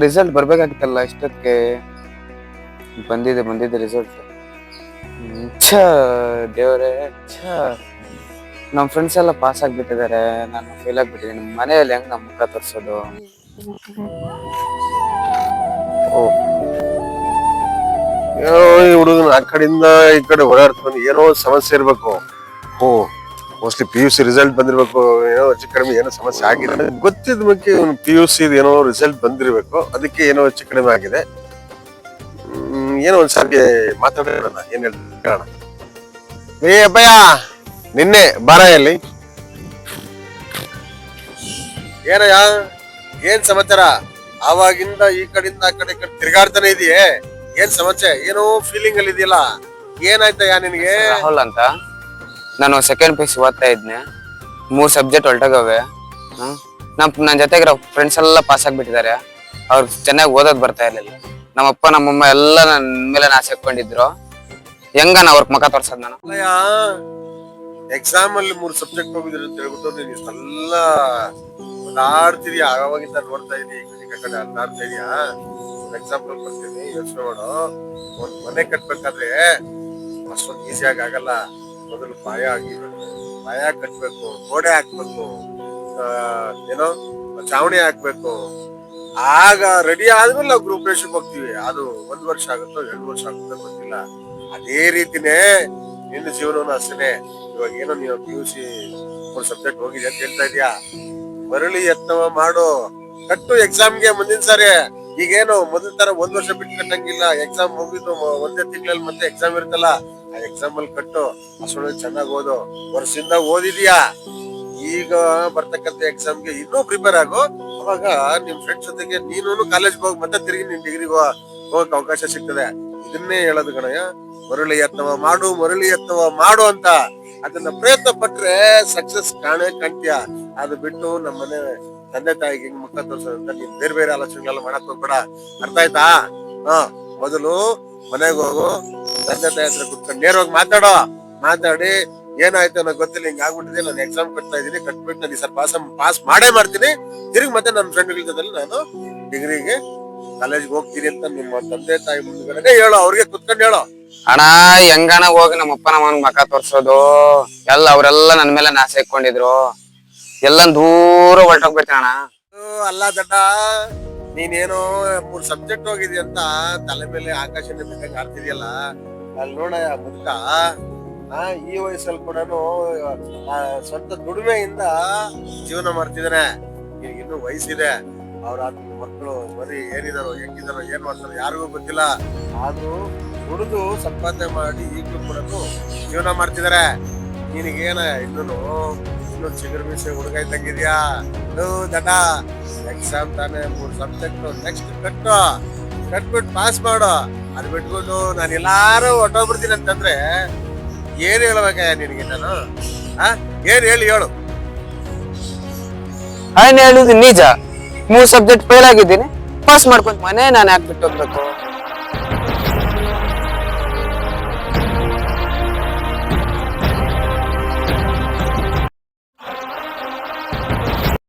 Result ಬರ್ಬೇಕಾಗಿತ್ತಲ್ಲ ಇಷ್ಟಕ್ಕೆ. ಬಂದಿದೆ result. ದೇವ್ರೆ, ನಮ್ ಫ್ರೆಂಡ್ಸ್ ಎಲ್ಲ ಪಾಸ್ ಆಗ್ಬಿಟ್ಟಿದ್ದಾರೆ, ನಾನು ಫೇಲ್ ಆಗ್ಬಿಟ್ಟಿದ್ದೀನಿ. ಮನೆಯಲ್ಲಿ ಹೆಂಗ್ ನಮ್ ಮುಖ ತೋರ್ಸೋದು? ಈ ಹುಡುಗನ ಆ ಕಡೆಯಿಂದ ಈ ಕಡೆ ಓಡಾಡ್ತಾನೆ, ಏನೋ ಸಮಸ್ಯೆ ಇರ್ಬೇಕು. ಮೋಸ್ಟ್ಲಿ PUC ರಿಸಲ್ಟ್ ಬಂದಿರ್ಬೇಕು, ಏನೋ ಹೆಚ್ಚು ಕಡಿಮೆ ಏನೋ ಸಮಸ್ಯೆ ಆಗಿದೆ ಗೊತ್ತಿದ ಬಗ್ಗೆ. PUC ಏನೋ ರಿಸಲ್ಟ್ ಬಂದಿರ್ಬೇಕು, ಅದಕ್ಕೆ ಏನೋ ಹೆಚ್ಚು ಕಡಿಮೆ ಆಗಿದೆ. ಏನೋ ಒಂದ್ಸಾರಿ ಮಾತಾಡೋಣ, ಏನ್ ಹೇಳ್ತಾಣ. ಅಬ್ಬಯ್ಯ, ನಿನ್ನೆ ಬಾರಾಯಲ್ಲಿ ಏನಯ್ಯ, ಏನ್ ಸಮಾಚಾರ? ಆವಾಗಿಂದ ಈ ಕಡೆಯಿಂದ ಆ ಕಡೆ ತಿರ್ಗಾಡ್ತಾನೆ ಇದೆಯೇ, ಏನ್ ಸಮಸ್ಯೆ? ಏನೋ ಫೀಲಿಂಗ್ ಅಲ್ಲಿ ಇದೆಯಲ್ಲ, ಏನಾಯ್ತಯ್ಯ ನಿನ್ಗೆ? ರಾಹುಲ್ ಅಂತ, ನಾನು ಸೆಕೆಂಡ್ PUC ಓದ್ತಾ ಇದ್ನೆ. 3 ಸಬ್ಜೆಕ್ಟ್ ಹೊಲ್ಟಾಗವೆ. ನನ್ನ ಜೊತೆಗಿರೋ ಫ್ರೆಂಡ್ಸ್ ಎಲ್ಲ ಪಾಸ್ ಆಗ್ಬಿಟ್ಟಿದ್ದಾರೆ. ಅವ್ರು ಚೆನ್ನಾಗಿ ಓದೋದ್ ಬರ್ತಾ ಇರ್ಲಿಲ್ಲ. ನಮ್ಮಪ್ಪ ನಮ್ಮಮ್ಮ ಎಲ್ಲ ನನ್ ಮೇಲೆ ಆಸೆ ಹಾಕೊಂಡಿದ್ರು. ಹೆಂಗ ಅವ್ರ ಮುಖ ತೋರ್ಸದ್ ನಾನು? ಎಕ್ಸಾಮ್ ಅಲ್ಲಿ 3 ಸಬ್ಜೆಕ್ಟ್ ಹೋಗಿದ್ರು ಅಂತ ಹೇಳ್ಬಿಟ್ಟು ನೀನ್ ಇಷ್ಟೆಲ್ಲ ಓಡಾಡ್ತಿದ್ಯಾ? ಆವಾಗಿಂದ ನೋಡ್ತಾ ಇದೀನಿ, ಕಡೆ ಅಲ್ಲಾಡ್ತಾ ಇದೀಯಾ? ಎಕ್ಸಾಂಪಲ್ ಬರ್ತೀನಿ, ಯೋಚನೆ ಮಾಡು. ಒಂದ್ ಮನೆ ಕಟ್ಬೇಕಾದ್ರೆ ಅಷ್ಟೊಂದು ಈಸಿಯಾಗಿ ಆಗಲ್ಲ. ಮೊದಲು ಪಾಯ ಆಗಿರ್ಬೇಕು, ಪಾಯ ಕಟ್ಬೇಕು, ಗೋಡೆ ಹಾಕ್ಬೇಕು, ಏನೋ ಚಾವಣಿ ಹಾಕ್ಬೇಕು. ಆಗ ರೆಡಿ ಆದ್ಮೇಲೆ ನಾವು ಗೃಹಪ್ರವೇಶಕ್ಕೆ ಹೋಗ್ತೀವಿ. ಅದು 1 ವರ್ಷ ಆಗುತ್ತೋ 2 ವರ್ಷ ಆಗುತ್ತೋ ಗೊತ್ತಿಲ್ಲ. ಅದೇ ರೀತಿನೇ ನಿನ್ನ ಜೀವನವನ್ನು ಅಷ್ಟೇನೆ. ಇವಾಗ ಏನೋ ನೀನು PUC 3 ಸಬ್ಜೆಕ್ಟ್ ಹೋಗಿದೆ ಅಂತ ಹೇಳ್ತಾ ಇದೀಯಾ, ಮರಳಿ ಯತ್ನವ ಮಾಡು, ಕಟ್ಟು ಎಕ್ಸಾಮ್ಗೆ ಮುಂದಿನ ಸಾರಿ. ಈಗೇನು ಮೊದಲ ತರ 1 ವರ್ಷ ಬಿಟ್ಟು ಕಟ್ಟಂಗಿಲ್ಲ. ಎಕ್ಸಾಮ್ ಮುಗಿದು 1 ತಿಂಗಳಲ್ಲಿ ಮತ್ತೆ ಎಕ್ಸಾಮ್ ಇರುತ್ತಲ್ಲ, ಆ ಎಕ್ಸಾಮ್ ಅಲ್ಲಿ ಕಟ್ಟು. ಅಷ್ಟೊಳಗೆ ಚೆನ್ನಾಗಿ ಓದು. ವರ್ಷದಿಂದ ಓದಿದ್ಯಾ, ಈಗ ಬರ್ತಕ್ಕಂಥ ಎಕ್ಸಾಮ್ಗೆ ಇನ್ನೂ ಪ್ರಿಪೇರ್ ಆಗು. ಅವಾಗ ನಿಮ್ ಫ್ರೆಂಡ್ಸ್ ಜೊತೆಗೆ ನೀನು ಕಾಲೇಜ್ ಹೋಗಿ ಮತ್ತೆ ತಿರುಗಿ ನಿನ್ ಡಿಗ್ರಿಗೆ ಹೋಗಕ್ ಅವಕಾಶ ಸಿಗ್ತದೆ. ಇದನ್ನೇ ಹೇಳೋದು ಕಣಯ್ಯ, ಮರಳಿ ಯತ್ನವ ಮಾಡು, ಮರಳಿ ಯತ್ನವ ಮಾಡು ಅಂತ. ಅದನ್ನ ಪ್ರಯತ್ನ ಪಟ್ರೆ ಸಕ್ಸಸ್ ಕಾಣ್ತೀಯ. ಅದು ಬಿಟ್ಟು ನಮ್ಮನೆ ತಂದೆ ತಾಯಿಗೆ ಹಿಂಗ್ ಮುಖ ತೋರ್ಸೋದಂತ ನೀನ್ ಬೇರೆ ಆಲೋಚನೆಗಳೆಲ್ಲ ಮಾಡಕ್ ಹೋಗ್ಬೇಡ. ಅರ್ಥ ಆಯ್ತಾ? ಮೊದಲು ಮನೆಗೆ ಹೋಗು, ತಂದೆ ತಾಯಿ ಹತ್ರ ಕುತ್ಕೊಂಡು ನೇರವಾಗಿ ಮಾತಾಡಿ ಏನಾಯ್ತು ನನಗೆ ಗೊತ್ತಿಲ್ಲ, ಹಿಂಗ್ ಆಗ್ಬಿಟ್ಟಿದೆ, ನಾನು ಎಕ್ಸಾಮ್ ಕಟ್ತಾ ಇದೀನಿ, ಕಟ್ಬಿಟ್ಟು ನಾನು ಈ ಸರ್ ಪಾಸ್ ಮಾಡೇ ಮಾಡ್ತೀನಿ, ತಿರುಗಿ ಮತ್ತೆ ನನ್ನ ಫ್ರೆಂಡ್ಗಳ ಜೊತೆ ನಾನು ಡಿಗ್ರಿಗೆ ಕಾಲೇಜ್ಗೆ ಹೋಗ್ತೀನಿ ಅಂತ ನಿಮ್ಮ ತಂದೆ ತಾಯಿ ಮುಂದ್ಗಡೆ ಹೇಳೋ, ಅವ್ರಿಗೆ ಕುತ್ಕೊಂಡು ಹೇಳೋ. ಅಣ್ಣ, ಹೆಂಗಣ ಹೋಗಿ ನಮ್ಮಪ್ಪ ನಮ್ಮನ ಮಕ ತೋರ್ಸೋದು? ಅವ್ರೆಲ್ಲ ನನ್ ಮೇಲೆ ಆಸೆ ಇಟ್ಕೊಂಡಿದ್ರು. ಎಲ್ಲ ದೂರ ಹೊರಟೋಗ್ಬಿಡ್ತೀನಿ ಅಣ್ಣ. ಅಲ್ಲ ದಡ್ಡ, ನೀನೇನೋ 3 ಸಬ್ಜೆಕ್ಟ್ ಹೋಗಿದ್ಯ ಅಂತ ತಲೆ ಮೇಲೆ ಆಕಾಶನೇ ಬಿಟ್ಟಂಗ ಆಡ್ತಿದ್ಯಲ್ಲ, ಅಲ್ಲಿ ನೋಡ ಮುದ್ಕ ಈ ವಯಸ್ಸಲ್ಲಿ ಕೂಡ ಸ್ವಂತ ದುಡಿಮೆಯಿಂದ ಜೀವನ ಮಾಡ್ತಿದ್ದಾನೆ. ಇನ್ನೂ ವಯಸ್ಸಿದೆ. ಅವ್ರ ಮಕ್ಕಳು ಮರಿ ಏನಿದಾರೋ ಹೆಂಗಿದಾರೋ ಏನ್ ಮಾಡ್ತಾರೋ ಯಾರಿಗೂ ಗೊತ್ತಿಲ್ಲ. ಆದ್ರೂ ದುಡಿದು ಸಂಪಾದನೆ ಮಾಡಿ ಈಗಲೂ ಕೂಡ ಜೀವನ ಮಾಡ್ತಿದಾರೆ. ನಿನಗೇನ ಇನ್ನೂ ಚಿಗುರು ಮೀಸೆ ಹುಡುಗ ಇದ್ದಂಗಿದ್ಯಾ? ದಡ್ಡ, ಎಕ್ಸಾಮ್ ತಾನೆ 3 ಸಬ್ಜೆಕ್ಟ್ ನೆಕ್ಸ್ಟ್ ಕಟ್ಬಿಟ್ಟು ಪಾಸ್ ಮಾಡು. ಅದ್ ಬಿಟ್ಕೊಂಡು ನಾನು ಎಲ್ಲಾರು ಹೊಟ್ಟೋಗ್ಬಿಡ್ತೀನಿ ಅಂತಂದ್ರೆ ಏನ್ ಹೇಳ್ಬೇಕಯ್ಯ ನಿನಗೆ ನಾನು? ಏನ್ ಹೇಳು? ಹೇಳುದು ನಿಜ. 3 ಸಬ್ಜೆಕ್ಟ್ ಫೇಲ್ ಆಗಿದ್ದೀನಿ, ಪಾಸ್ ಮಾಡ್ಕೊಂಡು ಮನೆ ನಾನು ಯಾಕೆ ಬಿಟ್ಟು ಹೋಗ್ಬೇಕು?